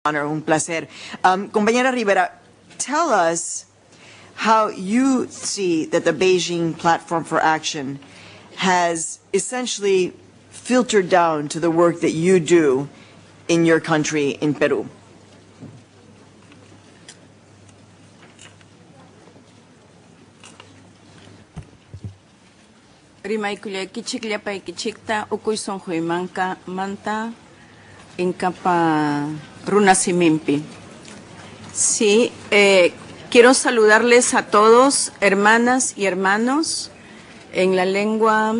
honor, un placer. Compañera Rivera, tell us how you see that the Beijing Platform for Action has essentially filtered down to the work that you do in your country, in Peru. Rimaikulia kichiklia pa kichikta ukuy sonjoy manta en capa runa simimpi. Sí, quiero saludarles a todos, hermanas y hermanos, en la lengua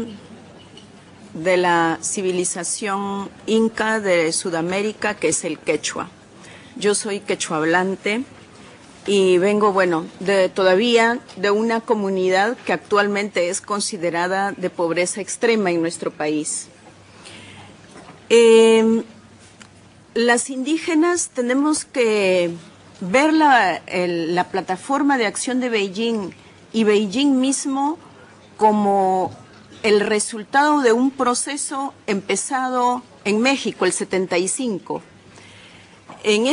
de la civilización inca de Sudamérica, que es el quechua. Yo soy quechua hablante y vengo, todavía de una comunidad que actualmente es considerada de pobreza extrema en nuestro país. Las indígenas tenemos que ver la plataforma de acción de Beijing y Beijing mismo como el resultado de un proceso empezado en México, el 75. En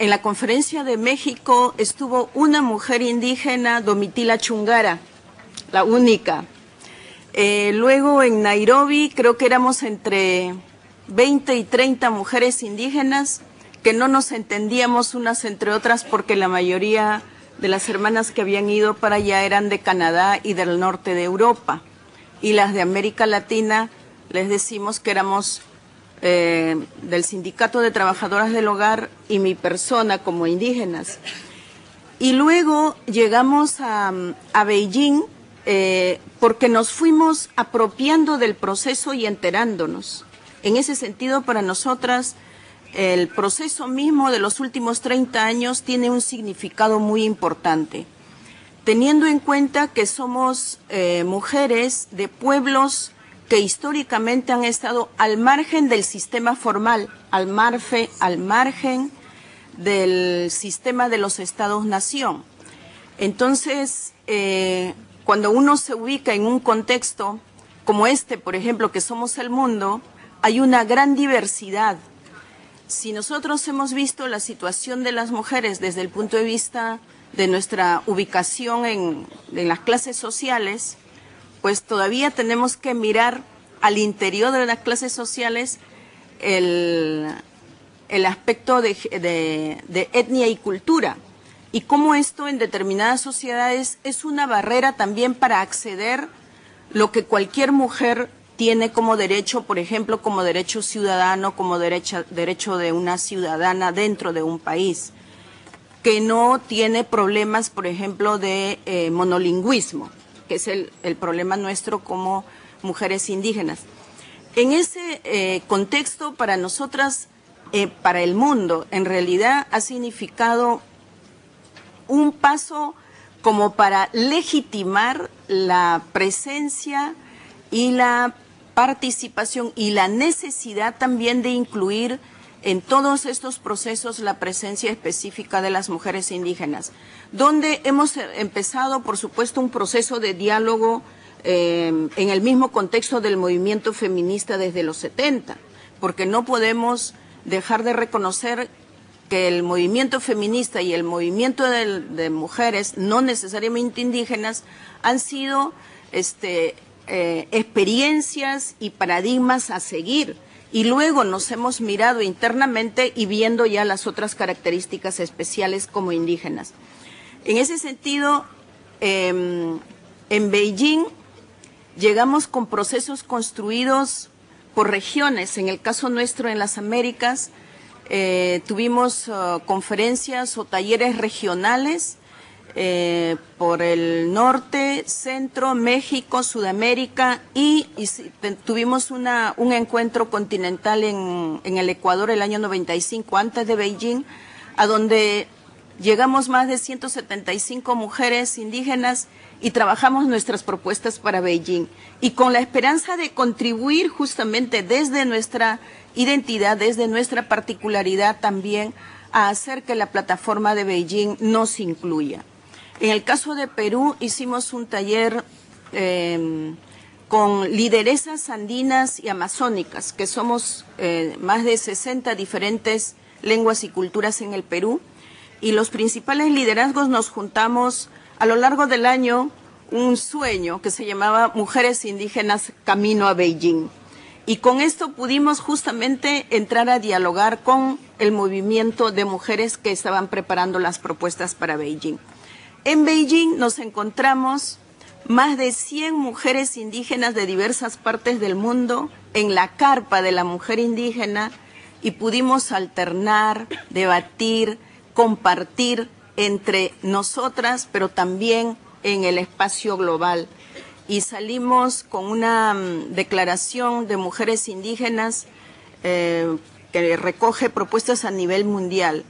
la conferencia de México estuvo una mujer indígena, Domitila Chungara, la única. Luego en Nairobi creo que éramos entre 20 y 30 mujeres indígenas que no nos entendíamos unas entre otras porque la mayoría de las hermanas que habían ido para allá eran de Canadá y del norte de Europa. Y las de América Latina les decimos que éramos del Sindicato de Trabajadoras del Hogar y mi persona como indígenas. Y luego llegamos a Beijing porque nos fuimos apropiando del proceso y enterándonos. En ese sentido, para nosotras, el proceso mismo de los últimos 30 años tiene un significado muy importante, teniendo en cuenta que somos mujeres de pueblos que históricamente han estado al margen del sistema formal, al margen del sistema de los estados-nación. Entonces, cuando uno se ubica en un contexto como este, por ejemplo, que somos el mundo, hay una gran diversidad. Si nosotros hemos visto la situación de las mujeres desde el punto de vista de nuestra ubicación en las clases sociales, pues todavía tenemos que mirar al interior de las clases sociales el aspecto de etnia y cultura, y cómo esto en determinadas sociedades es una barrera también para acceder lo que cualquier mujer tiene como derecho, por ejemplo, como derecho ciudadano, como derecho de una ciudadana dentro de un país, que no tiene problemas, por ejemplo, de monolingüismo, que es el problema nuestro como mujeres indígenas. En ese contexto, para nosotras, para el mundo, en realidad ha significado un paso como para legitimar la presencia y la participación y la necesidad también de incluir en todos estos procesos la presencia específica de las mujeres indígenas, donde hemos empezado, por supuesto, un proceso de diálogo en el mismo contexto del movimiento feminista desde los 70, porque no podemos dejar de reconocer que el movimiento feminista y el movimiento de mujeres, no necesariamente indígenas, han sido experiencias y paradigmas a seguir. Y luego nos hemos mirado internamente y viendo ya las otras características especiales como indígenas. En ese sentido, en Beijing llegamos con procesos construidos por regiones. En el caso nuestro en las Américas, tuvimos conferencias o talleres regionales por el norte, centro, México, Sudamérica y tuvimos un encuentro continental en el Ecuador el año 95, antes de Beijing, a donde llegamos más de 175 mujeres indígenas y trabajamos nuestras propuestas para Beijing. Y con la esperanza de contribuir justamente desde nuestra identidad, desde nuestra particularidad también, a hacer que la plataforma de Beijing nos incluya. En el caso de Perú hicimos un taller con lideresas andinas y amazónicas, que somos más de 60 diferentes lenguas y culturas en el Perú. Y los principales liderazgos nos juntamos a lo largo del año un sueño que se llamaba Mujeres Indígenas Camino a Beijing. Y con esto pudimos justamente entrar a dialogar con el movimiento de mujeres que estaban preparando las propuestas para Beijing. En Beijing nos encontramos más de 100 mujeres indígenas de diversas partes del mundo en la carpa de la mujer indígena y pudimos alternar, debatir, compartir entre nosotras, pero también en el espacio global. Y salimos con una declaración de mujeres indígenas que recoge propuestas a nivel mundial.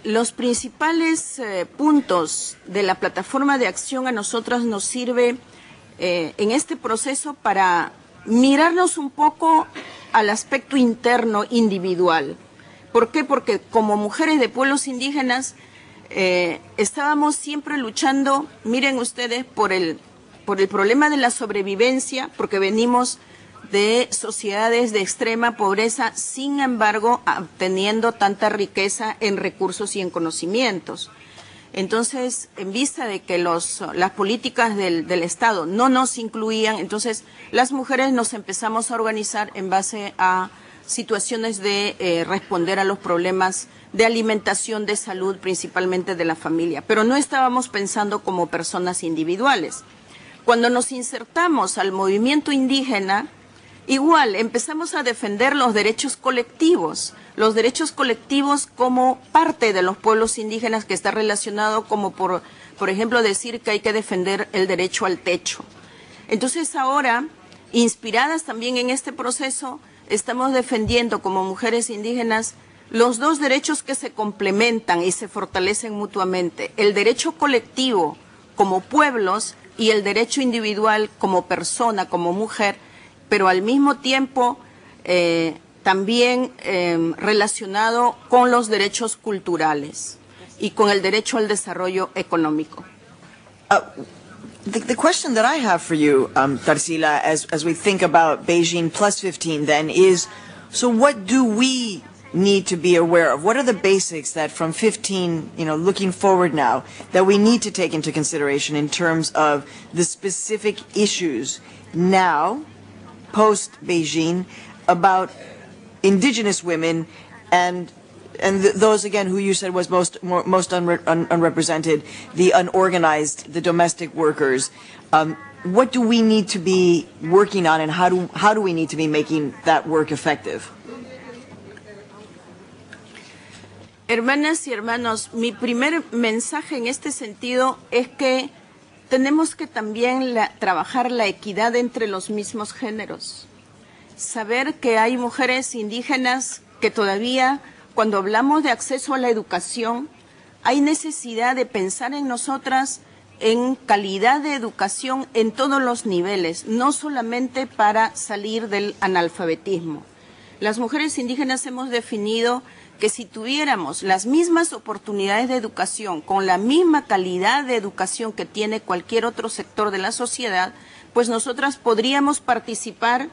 Los principales puntos de la plataforma de acción a nosotras nos sirve en este proceso para mirarnos un poco al aspecto interno individual. ¿Por qué? Porque como mujeres de pueblos indígenas estábamos siempre luchando, miren ustedes, por el problema de la sobrevivencia, porque venimos de sociedades de extrema pobreza, sin embargo, obteniendo tanta riqueza en recursos y en conocimientos. Entonces, en vista de que las políticas del Estado no nos incluían, entonces las mujeres nos empezamos a organizar en base a situaciones de responder a los problemas de alimentación, de salud, principalmente de la familia. Pero no estábamos pensando como personas individuales. Cuando nos insertamos al movimiento indígena, igual empezamos a defender los derechos colectivos como parte de los pueblos indígenas, que está relacionado como por ejemplo decir que hay que defender el derecho al techo. Entonces ahora, inspiradas también en este proceso, estamos defendiendo como mujeres indígenas los dos derechos que se complementan y se fortalecen mutuamente: el derecho colectivo como pueblos y el derecho individual como persona, como mujer, pero al mismo tiempo también relacionado con los derechos culturales y con el derecho al desarrollo económico. The question that I have for you, Tarsila, as we think about Beijing plus 15 then is, so what do we need to be aware of? What are the basics that from 15, looking forward now, that we need to take into consideration in terms of the specific issues now, post-Beijing, about indigenous women and those, again, who you said was most unrepresented, the unorganized, the domestic workers. What do we need to be working on, and how do we need to be making that work effective? Hermanas y hermanos, mi primer mensaje en este sentido es que tenemos que también trabajar la equidad entre los mismos géneros. Saber que hay mujeres indígenas que todavía, cuando hablamos de acceso a la educación, hay necesidad de pensar en nosotras en calidad de educación en todos los niveles, no solamente para salir del analfabetismo. Las mujeres indígenas hemos definido que si tuviéramos las mismas oportunidades de educación, con la misma calidad de educación que tiene cualquier otro sector de la sociedad, pues nosotras podríamos participar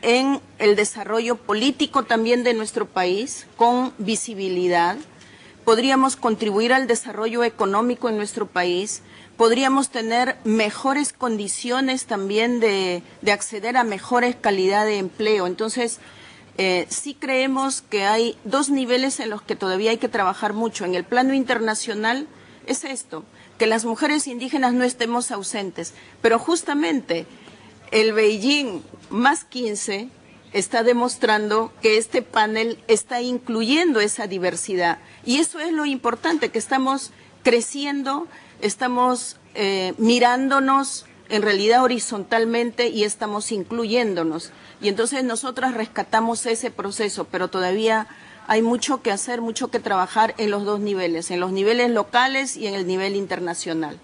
en el desarrollo político también de nuestro país, con visibilidad, podríamos contribuir al desarrollo económico en nuestro país, podríamos tener mejores condiciones también de acceder a mejores calidad de empleo. Entonces, sí creemos que hay dos niveles en los que todavía hay que trabajar mucho. En el plano internacional es esto, que las mujeres indígenas no estemos ausentes, pero justamente el Beijing más 15 está demostrando que este panel está incluyendo esa diversidad. Y eso es lo importante, que estamos creciendo, estamos mirándonos en realidad horizontalmente y estamos incluyéndonos. Y entonces nosotras rescatamos ese proceso, pero todavía hay mucho que hacer, mucho que trabajar en los dos niveles, en los niveles locales y en el nivel internacional.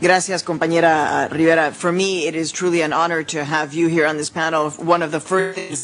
Gracias, compañera Rivera. For me, it is truly an honor to have you here on this panel. One of the first